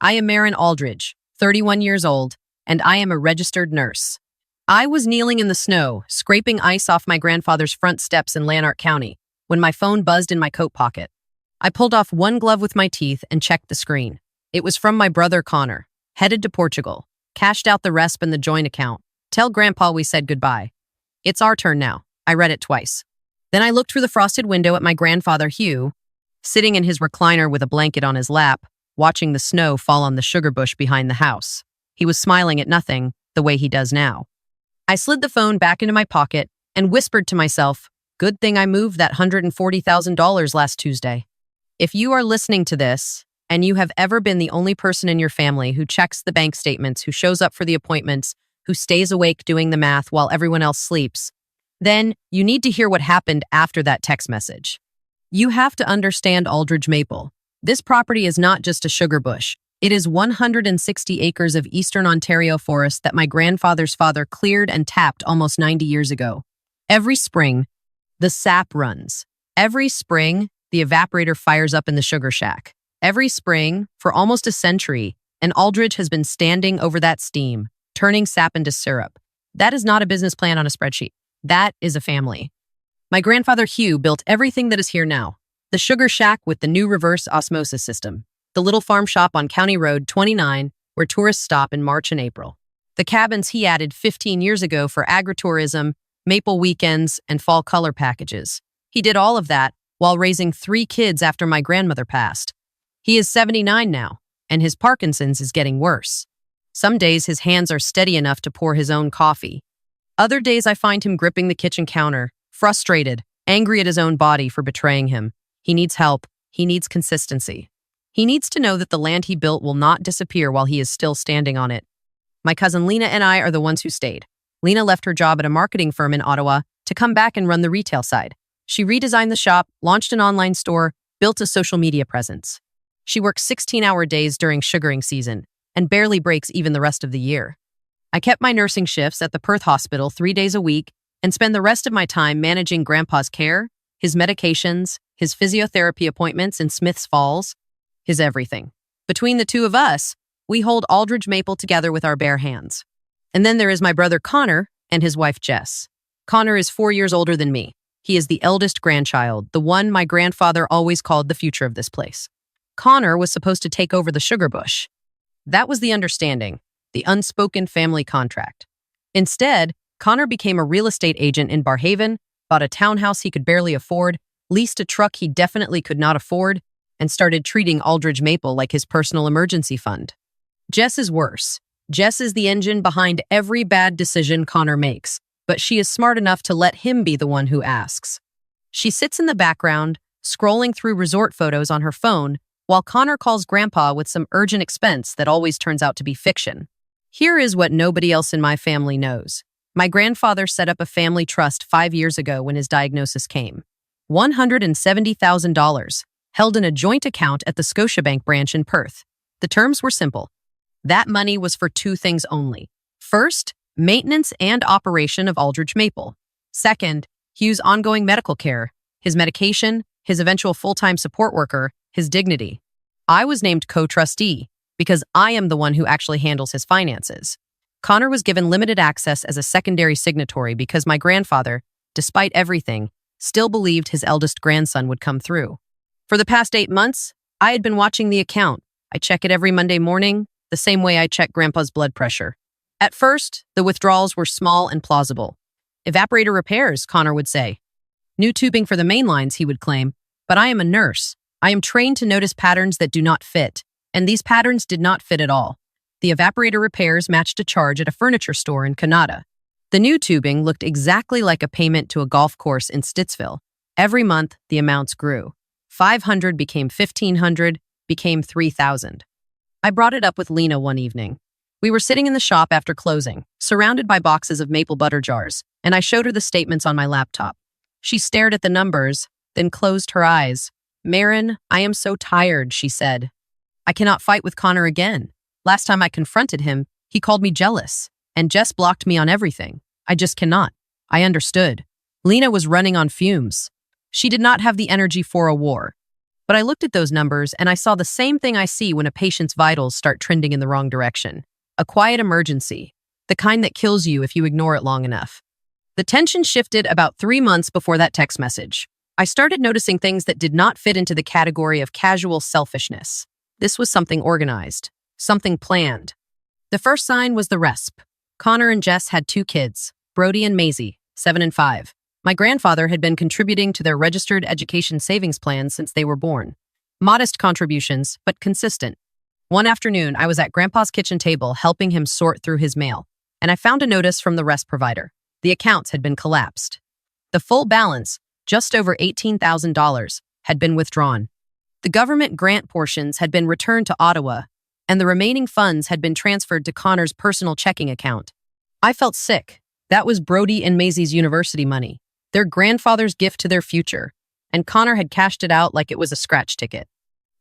I am Maren Aldridge, 31 years old, and I am a registered nurse. I was kneeling in the snow, scraping ice off my grandfather's front steps in Lanark County, when my phone buzzed in my coat pocket. I pulled off one glove with my teeth and checked the screen. It was from my brother Connor, headed to Portugal, cashed out the rest in the joint account. Tell Grandpa we said goodbye. It's our turn now. I read it twice. Then I looked through the frosted window at my grandfather Hugh, sitting in his recliner with a blanket on his lap, watching the snow fall on the sugar bush behind the house. He was smiling at nothing, the way he does now. I slid the phone back into my pocket and whispered to myself, good thing I moved that $140,000 last Tuesday. If you are listening to this, and you have ever been the only person in your family who checks the bank statements, who shows up for the appointments, who stays awake doing the math while everyone else sleeps, then you need to hear what happened after that text message. You have to understand Aldridge Maple. This property is not just a sugar bush. It is 160 acres of eastern Ontario forest that my grandfather's father cleared and tapped almost 90 years ago. Every spring, the sap runs. Every spring, the evaporator fires up in the sugar shack. Every spring, for almost a century, an Aldridge has been standing over that steam, turning sap into syrup. That is not a business plan on a spreadsheet. That is a family. My grandfather Hugh built everything that is here now. The sugar shack with the new reverse osmosis system. The little farm shop on County Road 29, where tourists stop in March and April. The cabins he added 15 years ago for agritourism, maple weekends, and fall color packages. He did all of that while raising 3 kids after my grandmother passed. He is 79 now, and his Parkinson's is getting worse. Some days his hands are steady enough to pour his own coffee. Other days I find him gripping the kitchen counter, frustrated, angry at his own body for betraying him. He needs help. He needs consistency. He needs to know that the land he built will not disappear while he is still standing on it. My cousin Lena and I are the ones who stayed. Lena left her job at a marketing firm in Ottawa to come back and run the retail side. She redesigned the shop, launched an online store, built a social media presence. She works 16-hour days during sugaring season and barely breaks even the rest of the year. I kept my nursing shifts at the Perth Hospital 3 days a week and spend the rest of my time managing Grandpa's care, his medications, his physiotherapy appointments in Smiths Falls, his everything. Between the two of us, we hold Aldridge Maple together with our bare hands. And then there is my brother Connor and his wife Jess. Connor is 4 years older than me. He is the eldest grandchild, the one my grandfather always called the future of this place. Connor was supposed to take over the sugar bush. That was the understanding, the unspoken family contract. Instead, Connor became a real estate agent in Barhaven, bought a townhouse he could barely afford, leased a truck he definitely could not afford, and started treating Aldridge Maple like his personal emergency fund. Jess is worse. Jess is the engine behind every bad decision Connor makes, but she is smart enough to let him be the one who asks. She sits in the background, scrolling through resort photos on her phone, while Connor calls Grandpa with some urgent expense that always turns out to be fiction. Here is what nobody else in my family knows. My grandfather set up a family trust 5 years ago when his diagnosis came. $170,000, held in a joint account at the Scotiabank branch in Perth. The terms were simple. That money was for 2 things only. First, maintenance and operation of Aldridge Maple. Second, Hugh's ongoing medical care, his medication, his eventual full-time support worker, his dignity. I was named co-trustee because I am the one who actually handles his finances. Connor was given limited access as a secondary signatory because my grandfather, despite everything, still believed his eldest grandson would come through. For the past 8 months, I had been watching the account. I check it every Monday morning, the same way I check Grandpa's blood pressure. At first, the withdrawals were small and plausible. Evaporator repairs, Connor would say. New tubing for the main lines, he would claim. But I am a nurse. I am trained to notice patterns that do not fit, and these patterns did not fit at all. The evaporator repairs matched a charge at a furniture store in Canada. The new tubing looked exactly like a payment to a golf course in Stittsville. Every month, the amounts grew. 500 became 1,500, became 3,000. I brought it up with Lena one evening. We were sitting in the shop after closing, surrounded by boxes of maple butter jars, and I showed her the statements on my laptop. She stared at the numbers, then closed her eyes. Maren, I am so tired, she said. I cannot fight with Connor again. Last time I confronted him, he called me jealous, and Jess blocked me on everything. I just cannot. I understood. Lena was running on fumes. She did not have the energy for a war. But I looked at those numbers and I saw the same thing I see when a patient's vitals start trending in the wrong direction. A quiet emergency, the kind that kills you if you ignore it long enough. The tension shifted about 3 months before that text message. I started noticing things that did not fit into the category of casual selfishness. This was something organized, something planned. The first sign was the RESP. Connor and Jess had 2 kids, Brody and Maisie, 7 and 5. My grandfather had been contributing to their registered education savings plans since they were born. Modest contributions, but consistent. One afternoon, I was at Grandpa's kitchen table helping him sort through his mail, and I found a notice from the RESP provider. The accounts had been collapsed. The full balance, just over $18,000, had been withdrawn. The government grant portions had been returned to Ottawa, and the remaining funds had been transferred to Connor's personal checking account. I felt sick. That was Brody and Maisie's university money, their grandfather's gift to their future, and Connor had cashed it out like it was a scratch ticket.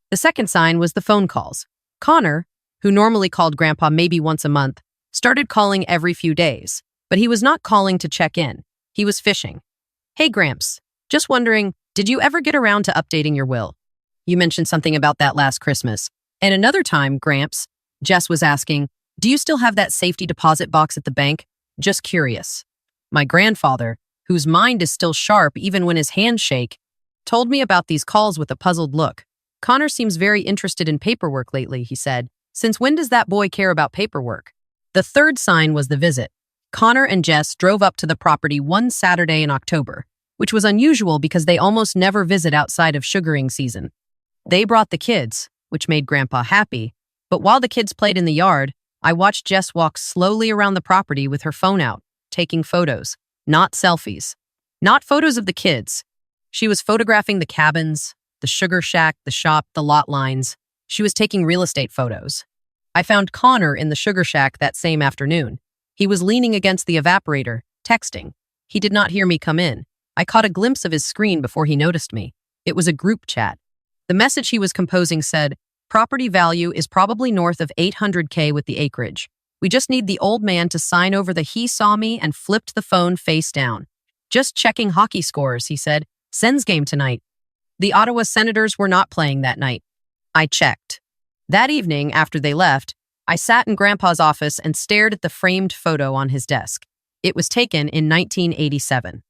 The second sign was the phone calls. Connor, who normally called Grandpa maybe once a month, started calling every few days, but he was not calling to check in. He was fishing. "Hey, Gramps, just wondering, did you ever get around to updating your will? You mentioned something about that last Christmas. And another time, Gramps," Jess was asking, "do you still have that safety deposit box at the bank? Just curious." My grandfather, whose mind is still sharp even when his hands shake, told me about these calls with a puzzled look. "Connor seems very interested in paperwork lately," he said. "Since when does that boy care about paperwork?" The third sign was the visit. Connor and Jess drove up to the property one Saturday in October, which was unusual because they almost never visit outside of sugaring season. They brought the kids, which made Grandpa happy, but while the kids played in the yard, I watched Jess walk slowly around the property with her phone out, taking photos, not selfies. Not photos of the kids. She was photographing the cabins, the sugar shack, the shop, the lot lines. She was taking real estate photos. I found Connor in the sugar shack that same afternoon. He was leaning against the evaporator, texting. He did not hear me come in. I caught a glimpse of his screen before he noticed me. It was a group chat. The message he was composing said, "Property value is probably north of $800K with the acreage. We just need the old man to sign over the he saw me and flipped the phone face down. Just checking hockey scores," he said. "Sens game tonight." The Ottawa Senators were not playing that night. I checked. That evening, after they left, I sat in Grandpa's office and stared at the framed photo on his desk. It was taken in 1987.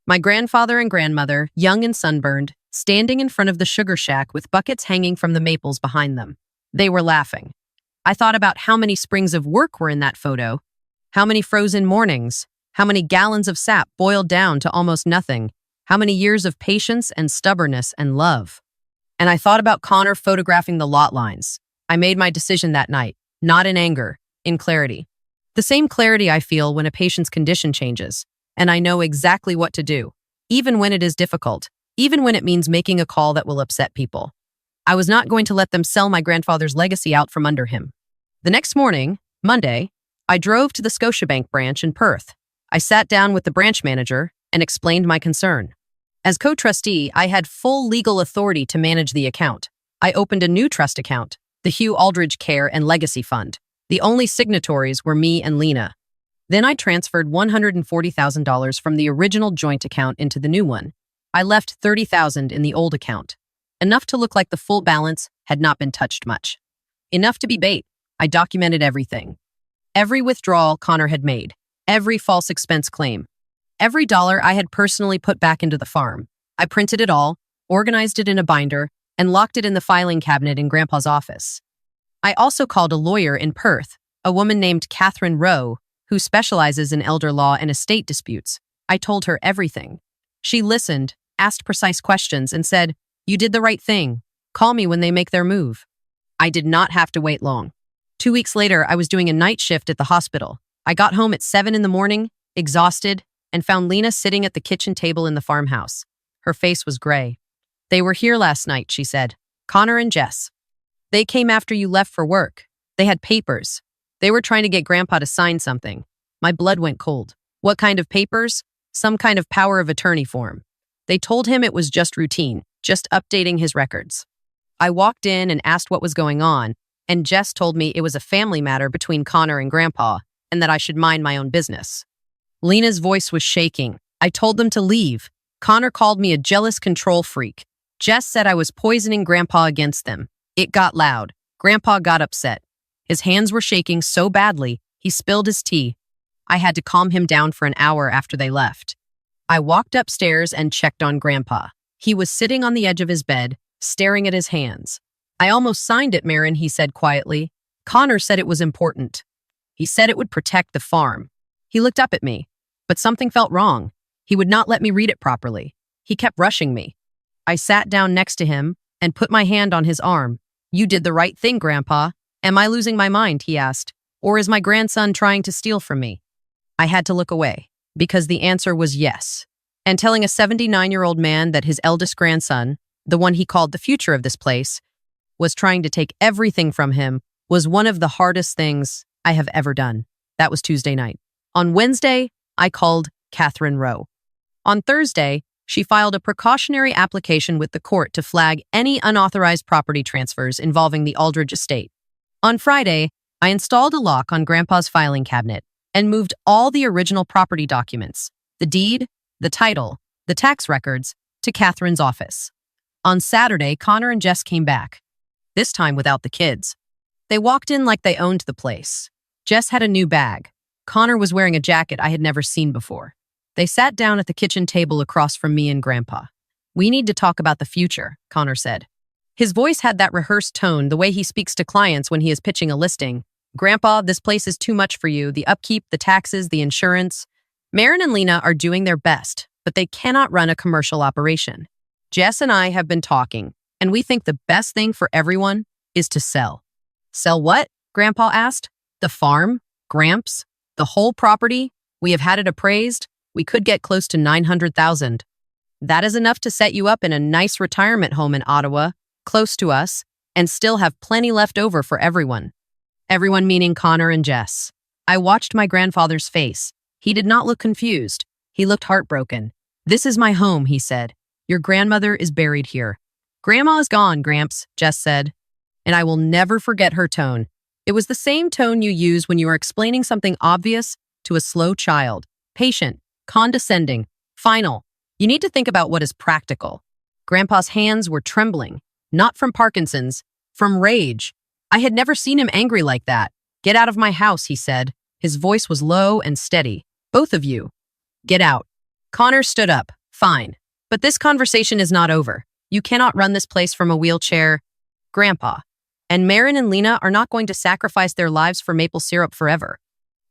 My grandfather and grandmother, young and sunburned, standing in front of the sugar shack with buckets hanging from the maples behind them. They were laughing. I thought about how many springs of work were in that photo, how many frozen mornings, how many gallons of sap boiled down to almost nothing, how many years of patience and stubbornness and love. And I thought about Connor photographing the lot lines. I made my decision that night, not in anger, in clarity. The same clarity I feel when a patient's condition changes, and I know exactly what to do, even when it is difficult, even when it means making a call that will upset people. I was not going to let them sell my grandfather's legacy out from under him. The next morning, Monday, I drove to the Scotiabank branch in Perth. I sat down with the branch manager and explained my concern. As co-trustee, I had full legal authority to manage the account. I opened a new trust account, the Hugh Aldridge Care and Legacy Fund. The only signatories were me and Lena. Then I transferred $140,000 from the original joint account into the new one. I left $30,000 in the old account. Enough to look like the full balance had not been touched much. Enough to be bait. I documented everything. Every withdrawal Connor had made, every false expense claim, every dollar I had personally put back into the farm. I printed it all, organized it in a binder, and locked it in the filing cabinet in Grandpa's office. I also called a lawyer in Perth, a woman named Catherine Rowe, who specializes in elder law and estate disputes. I told her everything. She listened, asked precise questions, and said, "You did the right thing. Call me when they make their move." I did not have to wait long. 2 weeks later, I was doing a night shift at the hospital. I got home at 7 in the morning, exhausted, and found Lena sitting at the kitchen table in the farmhouse. Her face was gray. "They were here last night," she said. "Connor and Jess. They came after you left for work. They had papers. They were trying to get Grandpa to sign something." My blood went cold. What kind of papers? Some kind of power of attorney form. They told him it was just routine, just updating his records. I walked in and asked what was going on, and Jess told me it was a family matter between Connor and Grandpa, and that I should mind my own business. Lena's voice was shaking. I told them to leave. Connor called me a jealous control freak. Jess said I was poisoning Grandpa against them. It got loud. Grandpa got upset. His hands were shaking so badly, he spilled his tea. I had to calm him down for an hour after they left. I walked upstairs and checked on Grandpa. He was sitting on the edge of his bed, staring at his hands. I almost signed it, Maren, he said quietly. Connor said it was important. He said it would protect the farm. He looked up at me, but something felt wrong. He would not let me read it properly. He kept rushing me. I sat down next to him and put my hand on his arm. You did the right thing, Grandpa. Am I losing my mind, he asked, or is my grandson trying to steal from me? I had to look away, because the answer was yes. And telling a 79-year-old man that his eldest grandson, the one he called the future of this place, was trying to take everything from him was one of the hardest things I have ever done. That was Tuesday night. On Wednesday, I called Catherine Rowe. On Thursday, she filed a precautionary application with the court to flag any unauthorized property transfers involving the Aldridge estate. On Friday, I installed a lock on Grandpa's filing cabinet and moved all the original property documents, the deed, the title, the tax records, to Catherine's office. On Saturday, Connor and Jess came back, this time without the kids. They walked in like they owned the place. Jess had a new bag. Connor was wearing a jacket I had never seen before. They sat down at the kitchen table across from me and Grandpa. We need to talk about the future, Connor said. His voice had that rehearsed tone, the way he speaks to clients when he is pitching a listing. Grandpa, this place is too much for you. The upkeep, the taxes, the insurance. Maren and Lena are doing their best, but they cannot run a commercial operation. Jess and I have been talking, and we think the best thing for everyone is to sell. Sell what? Grandpa asked. The farm? Gramps? The whole property? We have had it appraised. We could get close to $900,000. That is enough to set you up in a nice retirement home in Ottawa, close to us, and still have plenty left over for everyone. Everyone meaning Connor and Jess. I watched my grandfather's face. He did not look confused. He looked heartbroken. This is my home, he said. Your grandmother is buried here. Grandma is gone, Gramps, Jess said. And I will never forget her tone. It was the same tone you use when you are explaining something obvious to a slow child. Patient, condescending, final. You need to think about what is practical. Grandpa's hands were trembling, not from Parkinson's, from rage. I had never seen him angry like that. Get out of my house, he said. His voice was low and steady. Both of you. Get out. Connor stood up. Fine. But this conversation is not over. You cannot run this place from a wheelchair. Grandpa. And Maren and Lena are not going to sacrifice their lives for maple syrup forever.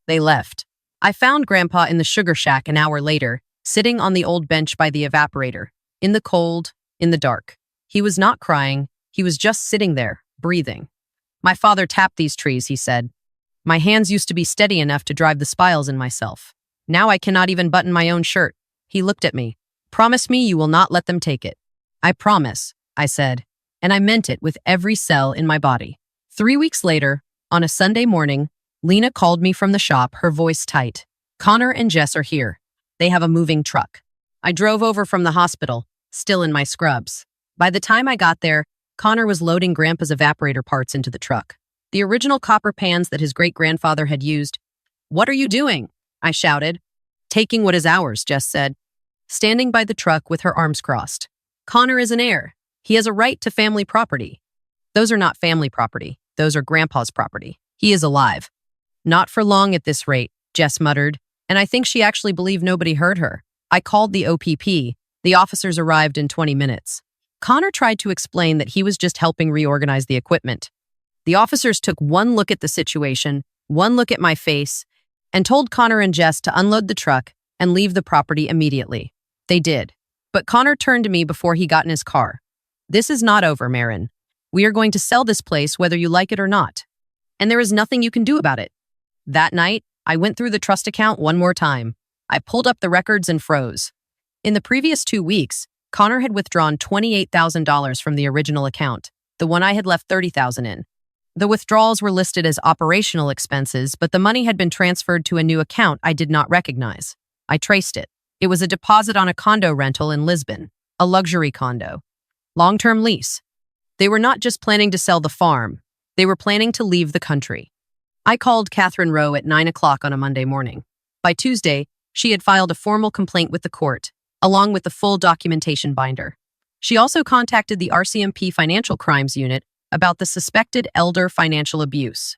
They left. I found Grandpa in the sugar shack an hour later, sitting on the old bench by the evaporator, in the cold, in the dark. He was not crying. He was just sitting there, breathing. My father tapped these trees, he said. My hands used to be steady enough to drive the spiles in myself. Now I cannot even button my own shirt. He looked at me. Promise me you will not let them take it. I promise, I said, and I meant it with every cell in my body. 3 weeks later, on a Sunday morning, Lena called me from the shop, her voice tight. Connor and Jess are here. They have a moving truck. I drove over from the hospital, still in my scrubs. By the time I got there, Connor was loading Grandpa's evaporator parts into the truck. The original copper pans that his great-grandfather had used. What are you doing? I shouted. Taking what is ours, Jess said, standing by the truck with her arms crossed. Connor is an heir. He has a right to family property. Those are not family property. Those are Grandpa's property. He is alive. Not for long at this rate, Jess muttered, and I think she actually believed nobody heard her. I called the OPP. The officers arrived in 20 minutes. Connor tried to explain that he was just helping reorganize the equipment. The officers took one look at the situation, one look at my face, and told Connor and Jess to unload the truck and leave the property immediately. They did. But Connor turned to me before he got in his car. This is not over, Maren. We are going to sell this place whether you like it or not. And there is nothing you can do about it. That night, I went through the trust account one more time. I pulled up the records and froze. In the previous 2 weeks, Connor had withdrawn $28,000 from the original account, the one I had left $30,000 in. The withdrawals were listed as operational expenses, but the money had been transferred to a new account I did not recognize. I traced it. It was a deposit on a condo rental in Lisbon, a luxury condo. Long-term lease. They were not just planning to sell the farm. They were planning to leave the country. I called Catherine Rowe at 9 o'clock on a Monday morning. By Tuesday, she had filed a formal complaint with the court, along with the full documentation binder. She also contacted the RCMP Financial Crimes Unit about the suspected elder financial abuse.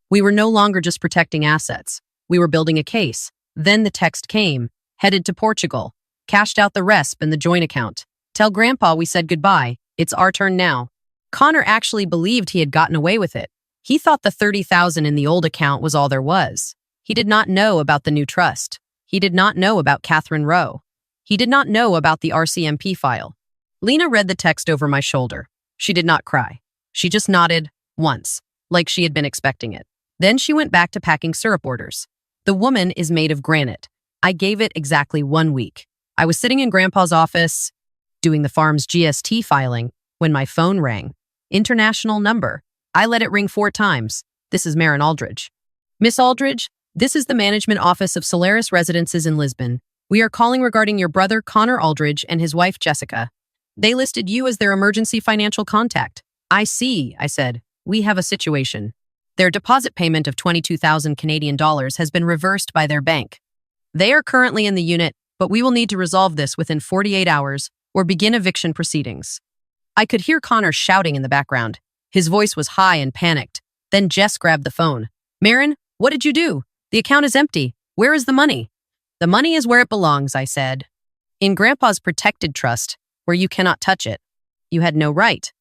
We were no longer just protecting assets. We were building a case. Then the text came, headed to Portugal, cashed out the RESP and the joint account. Tell Grandpa we said goodbye. It's our turn now. Connor actually believed he had gotten away with it. He thought the $30,000 in the old account was all there was. He did not know about the new trust. He did not know about Catherine Rowe. He did not know about the RCMP file. Lena read the text over my shoulder. She did not cry. She just nodded once, like she had been expecting it. Then she went back to packing syrup orders. The woman is made of granite. I gave it exactly 1 week. I was sitting in Grandpa's office, doing the farm's GST filing, when my phone rang. International number. I let it ring 4 times. This is Maren Aldridge. Miss Aldridge, this is the management office of Solaris Residences in Lisbon. We are calling regarding your brother Connor Aldridge and his wife Jessica. They listed you as their emergency financial contact. I see, I said. We have a situation. Their deposit payment of 22,000 Canadian dollars has been reversed by their bank. They are currently in the unit, but we will need to resolve this within 48 hours or begin eviction proceedings. I could hear Connor shouting in the background. His voice was high and panicked. Then Jess grabbed the phone. Maren, what did you do? The account is empty. Where is the money? The money is where it belongs, I said. In Grandpa's protected trust, where you cannot touch it. You had no right.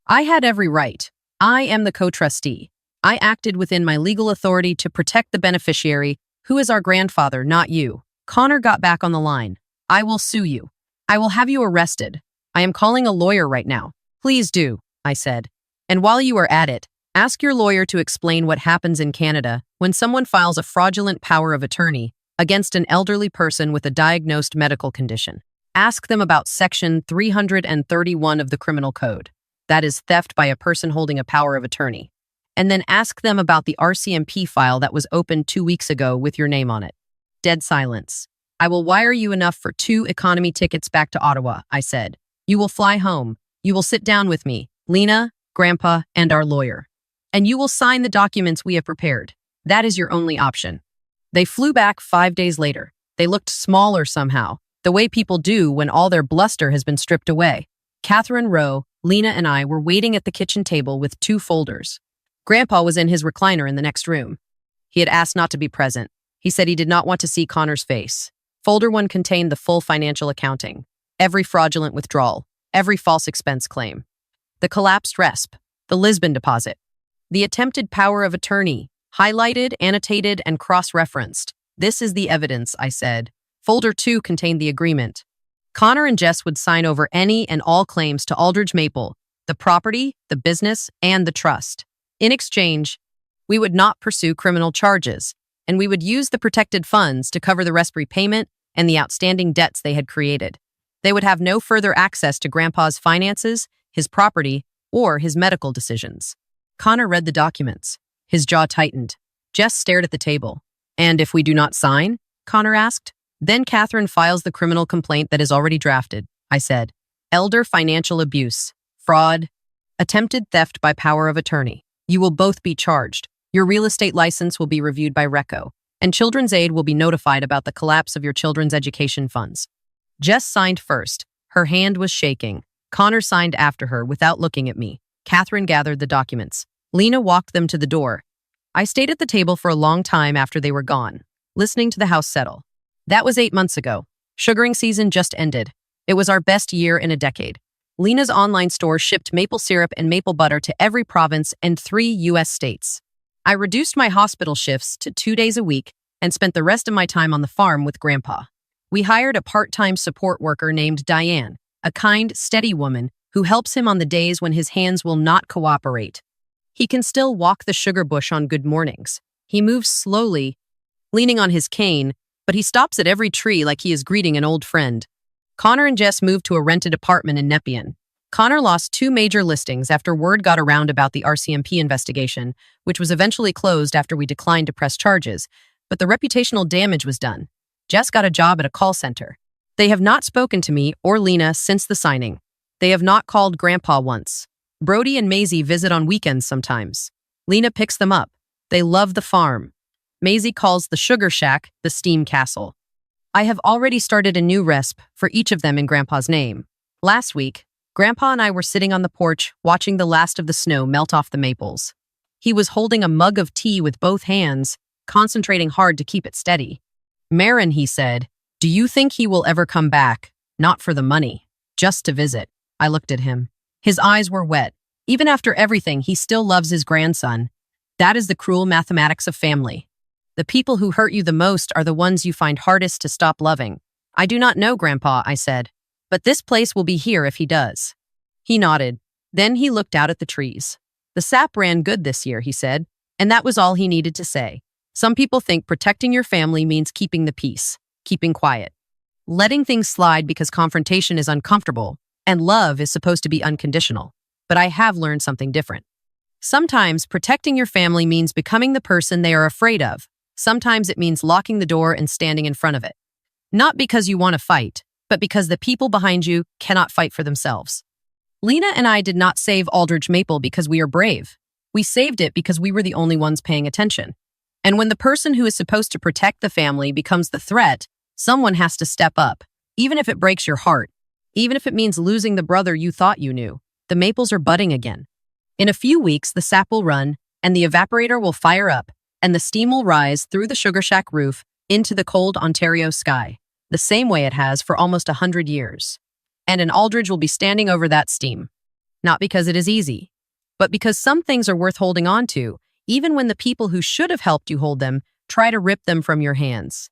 I had every right. I am the co-trustee. I acted within my legal authority to protect the beneficiary, who is our grandfather, not you. Connor got back on the line. I will sue you. I will have you arrested. I am calling a lawyer right now. Please do, I said. And while you are at it, ask your lawyer to explain what happens in Canada when someone files a fraudulent power of attorney against an elderly person with a diagnosed medical condition. Ask them about Section 331 of the Criminal Code. That is theft by a person holding a power of attorney. And then ask them about the RCMP file that was opened 2 weeks ago with your name on it. Dead silence. I will wire you enough for 2 economy tickets back to Ottawa, I said. You will fly home. You will sit down with me, Lena, Grandpa, and our lawyer. And you will sign the documents we have prepared. That is your only option. They flew back 5 days later. They looked smaller somehow, the way people do when all their bluster has been stripped away. Catherine Rowe, Lena, and I were waiting at the kitchen table with 2 folders. Grandpa was in his recliner in the next room. He had asked not to be present. He said he did not want to see Connor's face. Folder 1 contained the full financial accounting, every fraudulent withdrawal, every false expense claim, the collapsed RESP, the Lisbon deposit, the attempted power of attorney, highlighted, annotated, and cross-referenced. This is the evidence, I said. Folder 2 contained the agreement. Connor and Jess would sign over any and all claims to Aldridge Maple, the property, the business, and the trust. In exchange, we would not pursue criminal charges, and we would use the protected funds to cover the RESP repayment and the outstanding debts they had created. They would have no further access to Grandpa's finances, his property, or his medical decisions. Connor read the documents. His jaw tightened. Jess stared at the table. And if we do not sign? Connor asked. Then Catherine files the criminal complaint that is already drafted, I said. Elder financial abuse, fraud, attempted theft by power of attorney. You will both be charged. Your real estate license will be reviewed by RECO, and Children's Aid will be notified about the collapse of your children's education funds. Jess signed first. Her hand was shaking. Connor signed after her without looking at me. Catherine gathered the documents. Lena walked them to the door. I stayed at the table for a long time after they were gone, listening to the house settle. That was 8 months ago. Sugaring season just ended. It was our best year in a decade. Lena's online store shipped maple syrup and maple butter to every province and 3 U.S. states. I reduced my hospital shifts to 2 days a week and spent the rest of my time on the farm with Grandpa. We hired a part-time support worker named Diane, a kind, steady woman who helps him on the days when his hands will not cooperate. He can still walk the sugar bush on good mornings. He moves slowly, leaning on his cane, but he stops at every tree like he is greeting an old friend. Connor and Jess moved to a rented apartment in Nepean. Connor lost 2 major listings after word got around about the RCMP investigation, which was eventually closed after we declined to press charges, but the reputational damage was done. Jess got a job at a call center. They have not spoken to me or Lena since the signing. They have not called Grandpa once. Brody and Maisie visit on weekends sometimes. Lena picks them up. They love the farm. Maisie calls the sugar shack the steam castle. I have already started a new RESP for each of them in Grandpa's name. Last week, Grandpa and I were sitting on the porch, watching the last of the snow melt off the maples. He was holding a mug of tea with both hands, concentrating hard to keep it steady. Maren, he said, do you think he will ever come back? Not for the money, just to visit. I looked at him. His eyes were wet. Even after everything, he still loves his grandson. That is the cruel mathematics of family. The people who hurt you the most are the ones you find hardest to stop loving. I do not know, Grandpa, I said, but this place will be here if he does. He nodded. Then he looked out at the trees. The sap ran good this year, he said, and that was all he needed to say. Some people think protecting your family means keeping the peace, keeping quiet, letting things slide because confrontation is uncomfortable, and love is supposed to be unconditional. But I have learned something different. Sometimes protecting your family means becoming the person they are afraid of. Sometimes it means locking the door and standing in front of it. Not because you want to fight, but because the people behind you cannot fight for themselves. Lena and I did not save Aldridge Maple because we are brave. We saved it because we were the only ones paying attention. And when the person who is supposed to protect the family becomes the threat, someone has to step up, even if it breaks your heart, even if it means losing the brother you thought you knew. The maples are budding again. In a few weeks, the sap will run, and the evaporator will fire up, and the steam will rise through the sugar shack roof into the cold Ontario sky, the same way it has for almost 100 years. And an Aldridge will be standing over that steam. Not because it is easy, but because some things are worth holding on to, even when the people who should have helped you hold them try to rip them from your hands.